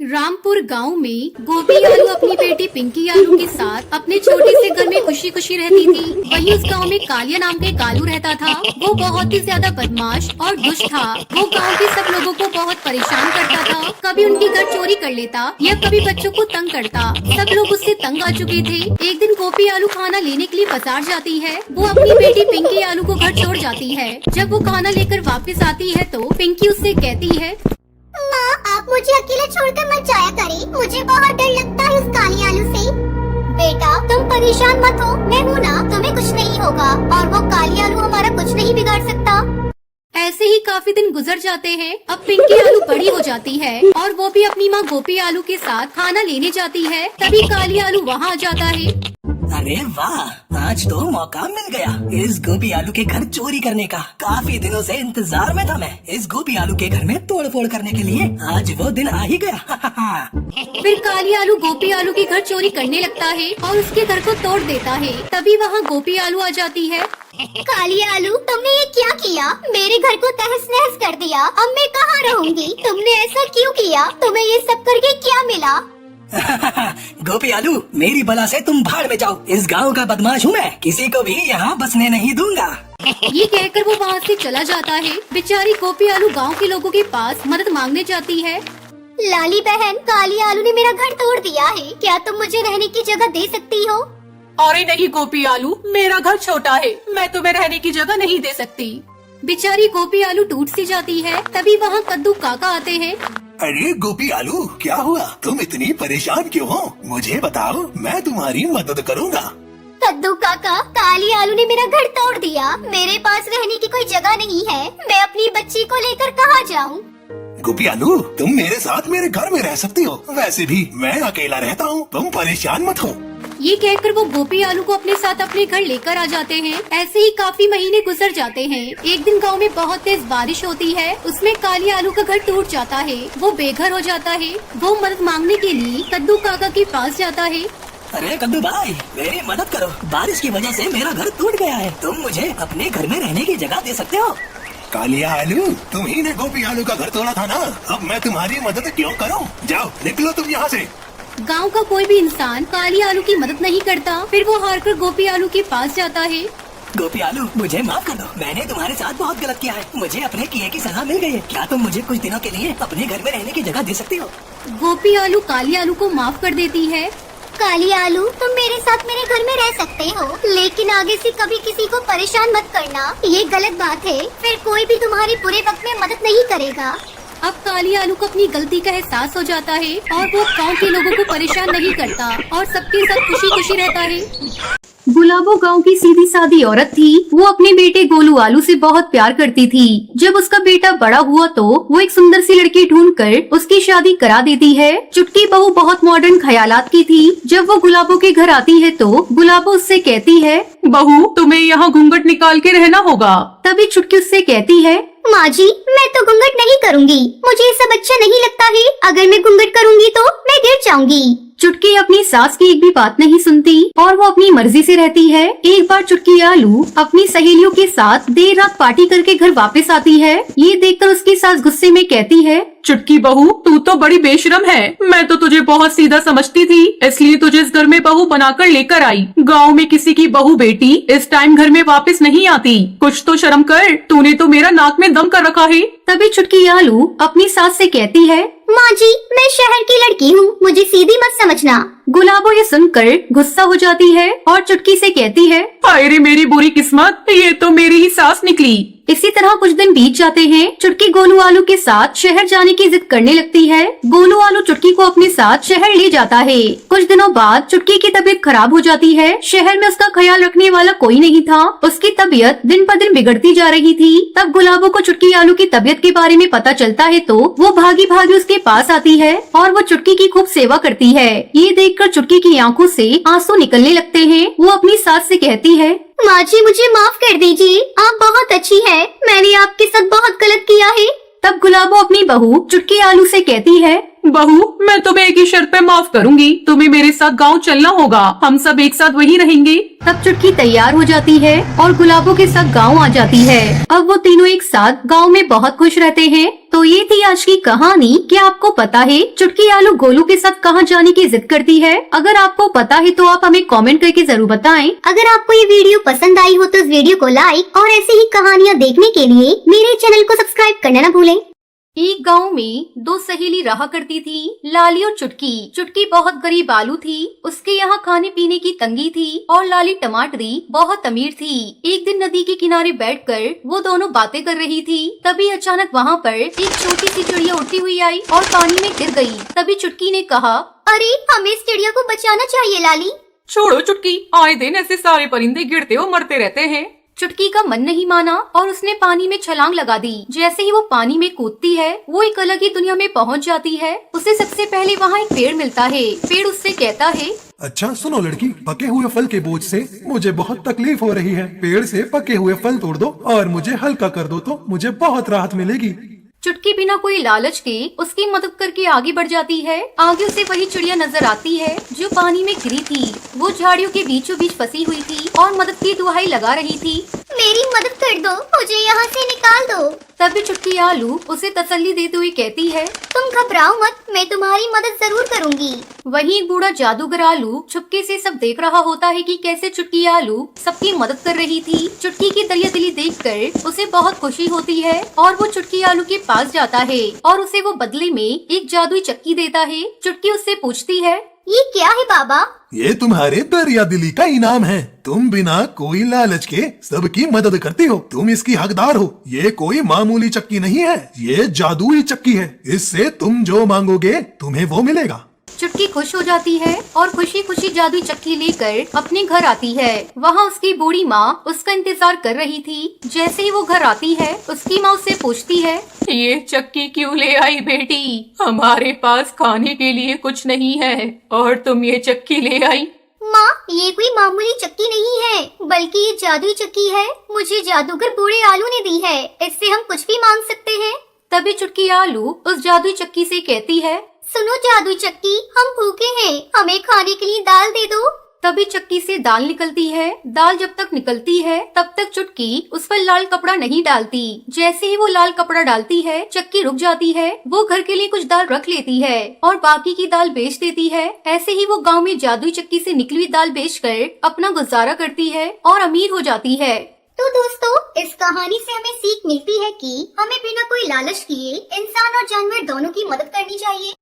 रामपुर गांव में गोपी आलू अपनी बेटी पिंकी आलू के साथ अपने छोटे से घर में खुशी खुशी रहती थी। वहीं उस गांव में कालिया नाम का एक आलू रहता था। वो बहुत ही ज्यादा बदमाश और दुष्ट था। वो गांव के सब लोगों को बहुत परेशान करता था। कभी उनकी घर चोरी कर लेता या कभी बच्चों को तंग करता। सब लोग उससे तंग आ चुके थे। एक दिन गोपी आलू खाना लेने के लिए बाजार जाती है। वो अपनी बेटी पिंकी आलू को घर छोड़ जाती है। जब वो खाना लेकर वापस आती है तो पिंकी उससे कहती है, माँ, आप मुझे अकेले छोड़कर मत जाया करें। मुझे बहुत डर लगता है उस काली आलू से। बेटा, तुम परेशान मत हो, मैं हूँ ना, तुम्हें कुछ नहीं होगा और वो काली आलू हमारा कुछ नहीं बिगाड़ सकता। ऐसे ही काफी दिन गुजर जाते हैं। अब पिंकी आलू बड़ी हो जाती है और वो भी अपनी माँ गोपी आलू के साथ खाना लेने जाती है। तभी काली आलू वहाँ आ जाता है। अरे वाह, आज तो मौका मिल गया इस गोपी आलू के घर चोरी करने का। काफी दिनों से इंतजार में था मैं इस गोपी आलू के घर में तोड़ फोड़ करने के लिए। आज वो दिन आ ही गया। फिर काली आलू गोपी आलू के घर चोरी करने लगता है और उसके घर को तोड़ देता है। तभी वहाँ गोपी आलू आ जाती है। काली आलू, तुमने ये क्या किया? मेरे घर को तहस नहस कर दिया। अब मैं कहाँ रहूंगी? तुमने ऐसा क्यों किया? तुम्हें ये सब करके क्या मिला? गोपी आलू, मेरी बला से तुम भाड़ में जाओ। इस गांव का बदमाश हूँ मैं, किसी को भी यहाँ बसने नहीं दूंगा। ये कहकर वो वहाँ से चला जाता है। बेचारी गोपी आलू गांव के लोगों के पास मदद मांगने जाती है। लाली बहन, काली आलू ने मेरा घर तोड़ दिया है। क्या तुम मुझे रहने की जगह दे सकती हो? अरे नहीं गोपी आलू, मेरा घर छोटा है, मैं तुम्हें रहने की जगह नहीं दे सकती। बेचारी गोपी आलू टूट सी जाती है। तभी वहाँ कद्दू काका आते हैं। अरे गोपी आलू, क्या हुआ? तुम इतनी परेशान क्यों हो? मुझे बताओ, मैं तुम्हारी मदद करूँगा। कद्दू काका, काली आलू ने मेरा घर तोड़ दिया। मेरे पास रहने की कोई जगह नहीं है। मैं अपनी बच्ची को लेकर कहाँ जाऊँ? गोपी आलू, तुम मेरे साथ मेरे घर में रह सकती हो। वैसे भी मैं अकेला रहता हूँ, तुम परेशान मत हो। ये कहकर वो गोपी आलू को अपने साथ अपने घर लेकर आ जाते हैं। ऐसे ही काफी महीने गुजर जाते हैं। एक दिन गांव में बहुत तेज बारिश होती है। उसमें काली आलू का घर टूट जाता है। वो बेघर हो जाता है। वो मदद मांगने के लिए कद्दू काका के पास जाता है। अरे कद्दू भाई, मेरी मदद करो। बारिश की वजह से मेरा घर टूट गया है। तुम मुझे अपने घर में रहने की जगह दे सकते हो? कालिया आलू, तुम ही ने गोपी आलू का घर तोड़ा था ना। अब मैं तुम्हारी मदद क्यों करूँ? जाओ, निकलो तुम यहाँ से। गांव का कोई भी इंसान काली आलू की मदद नहीं करता। फिर वो हारकर गोपी आलू के पास जाता है। गोपी आलू, मुझे माफ कर दो। मैंने तुम्हारे साथ बहुत गलत किया है। मुझे अपने किए की सजा मिल गई है। क्या तुम मुझे कुछ दिनों के लिए अपने घर में रहने की जगह दे सकती हो? गोपी आलू काली आलू को माफ कर देती है। काली आलू, तुम मेरे साथ मेरे घर में रह सकते हो, लेकिन आगे से कभी किसी को परेशान मत करना। ये गलत बात है। फिर कोई भी तुम्हारे बुरे वक्त में मदद नहीं करेगा। अब काली आलू को अपनी गलती का एहसास हो जाता है और वो गांव के लोगों को परेशान नहीं करता और सबके साथ खुशी खुशी रहता है। गुलाबो गांव की सीधी सादी औरत थी। वो अपने बेटे गोलू आलू से बहुत प्यार करती थी। जब उसका बेटा बड़ा हुआ तो वो एक सुंदर सी लड़की ढूंढकर उसकी शादी करा देती है। चुटकी बहू बहुत मॉडर्न ख्यालात की थी। जब वो गुलाबो के घर आती है तो गुलाबो उससे कहती है, बहू, तुम्हें यहाँ घूंघट निकाल के रहना होगा। तभी चुटकी उससे कहती है, माँ जी, मैं तो घूंघट नहीं करूँगी। मुझे ये सब अच्छा नहीं लगता है। अगर मैं घूंघट करूँगी तो मैं गिर जाऊंगी। चुटकी अपनी सास की एक भी बात नहीं सुनती और वो अपनी मर्जी से रहती है। एक बार चुटकी आलू अपनी सहेलियों के साथ देर रात पार्टी करके घर वापस आती है। ये देखकर उसकी सास गुस्से में कहती है, चुटकी बहू, तू तो बड़ी बेशरम है। मैं तो तुझे बहुत सीधा समझती थी, इसलिए तुझे इस घर में बहू बनाकर लेकर आई। गांव में किसी की बहू बेटी इस टाइम घर में वापस नहीं आती। कुछ तो शर्म कर, तूने तो मेरा नाक में दम कर रखा है। तभी चुटकी आलू अपनी सास से कहती है, माँ जी, मैं शहर की लड़की हूँ, मुझे सीधी मत समझना। गुलाबो ये सुनकर गुस्सा हो जाती है और चुटकी से कहती है, हाय रे मेरी बुरी किस्मत, ये तो मेरी ही सास निकली। इसी तरह कुछ दिन बीत जाते हैं। चुटकी गोलू आलू के साथ शहर जाने की जिद करने लगती है। गोलू आलू चुटकी को अपने साथ शहर ले जाता है। कुछ दिनों बाद चुटकी की तबीयत खराब हो जाती है। शहर में उसका ख्याल रखने वाला कोई नहीं था। उसकी तबीयत दिन पर दिन बिगड़ती जा रही थी। तब गुलाबो को चुटकी आलू की तबीयत के बारे में पता चलता है तो वो भागी भागी उसके पास आती है और वो चुटकी की खूब सेवा करती है। ये देखकर चुटकी की आंखों से आंसू निकलने लगते हैं। वो अपनी सास से कहती है, माँ जी, मुझे माफ कर दीजिए। आप बहुत अच्छी है। मैंने आपके साथ बहुत गलत किया है। तब गुलाबो अपनी बहू चुटकी आलू से कहती है, बहू, मैं तुम्हें एक ही शर्त पे माफ करूंगी, तुम्हें मेरे साथ गांव चलना होगा, हम सब एक साथ वहीं रहेंगे। तब चुटकी तैयार हो जाती है और गुलाबों के साथ गांव आ जाती है। अब वो तीनों एक साथ गांव में बहुत खुश रहते हैं। तो ये थी आज की कहानी। क्या आपको पता है चुटकी आलू गोलू के साथ कहाँ जाने की जिद करती है? अगर आपको पता है तो आप हमें कमेंट करके जरूर बताएं। अगर आपको ये वीडियो पसंद आई हो तो इस वीडियो को लाइक और ऐसे ही कहानियाँ देखने के लिए मेरे चैनल को सब्सक्राइब करना न भूलें। एक गांव में दो सहेली रहा करती थी, लाली और चुटकी। चुटकी बहुत गरीब आलू थी, उसके यहाँ खाने पीने की तंगी थी और लाली टमाटरी बहुत अमीर थी। एक दिन नदी के किनारे बैठकर वो दोनों बातें कर रही थी। तभी अचानक वहाँ पर एक छोटी सी चिड़िया उड़ती हुई आई और पानी में गिर गई। तभी चुटकी ने कहा, अरे हमें इस चिड़िया को बचाना चाहिए लाली। छोड़ो चुटकी, आए दिन ऐसे सारे परिंदे गिरते और मरते रहते हैं। चुटकी का मन नहीं माना और उसने पानी में छलांग लगा दी। जैसे ही वो पानी में कूदती है वो एक अलग ही दुनिया में पहुंच जाती है। उसे सबसे पहले वहाँ एक पेड़ मिलता है। पेड़ उससे कहता है, अच्छा सुनो लड़की, पके हुए फल के बोझ से मुझे बहुत तकलीफ हो रही है। पेड़ से पके हुए फल तोड़ दो और मुझे हल्का कर दो तो मुझे बहुत राहत मिलेगी। चुटकी बिना कोई लालच के उसकी मदद करके आगे बढ़ जाती है। आगे उसे वही चिड़िया नजर आती है जो पानी में गिरी थी। वो झाड़ियों के बीचों बीच फंसी हुई थी और मदद की दुहाई लगा रही थी। मेरी मदद कर दो, मुझे यहाँ से निकाल दो। तभी चुटकी आलू उसे तसल्ली देते हुए कहती है, तुम घबराओ मत, मैं तुम्हारी मदद जरूर करूँगी। वहीं एक बूढ़ा जादूगर आलू चुपके से सब देख रहा होता है कि कैसे चुटकी आलू सबकी मदद कर रही थी। चुटकी की दरिया दिली देखकर उसे बहुत खुशी होती है और वो चुटकी आलू के पास जाता है और उसे वो बदले में एक जादुई चक्की देता है। चुटकी उससे पूछती है, ये क्या है बाबा? ये तुम्हारे दरिया दिली का इनाम है। तुम बिना कोई लालच के सबकी मदद करती हो, तुम इसकी हकदार हो। ये कोई मामूली चक्की नहीं है, ये जादुई चक्की है। इससे तुम जो मांगोगे तुम्हें वो मिलेगा। चुटकी खुश हो जाती है और खुशी खुशी जादुई चक्की लेकर अपने घर आती है। वहाँ उसकी बूढ़ी माँ उसका इंतजार कर रही थी। जैसे ही वो घर आती है उसकी माँ उससे पूछती है, ये चक्की क्यों ले आई बेटी? हमारे पास खाने के लिए कुछ नहीं है और तुम ये चक्की ले आई। माँ, ये कोई मामूली चक्की नहीं है, बल्कि ये जादुई चक्की है। मुझे जादूगर बूढ़े आलू ने दी है, इससे हम कुछ भी मांग सकते हैं। तभी चुटकी आलू उस जादुई चक्की से कहती है, सुनो जादुई चक्की, हम भूखे हैं, हमें खाने के लिए दाल दे दो। तभी चक्की से दाल निकलती है। दाल जब तक निकलती है तब तक चुटकी उस पर लाल कपड़ा नहीं डालती। जैसे ही वो लाल कपड़ा डालती है चक्की रुक जाती है। वो घर के लिए कुछ दाल रख लेती है और बाकी की दाल बेच देती है। ऐसे ही वो गांव में जादुई चक्की से निकली हुई दाल बेचकर अपना गुजारा करती है और अमीर हो जाती है। तो दोस्तों, इस कहानी से हमें सीख मिलती है कि हमें बिना कोई लालच किए इंसान और जानवर दोनों की मदद करनी चाहिए।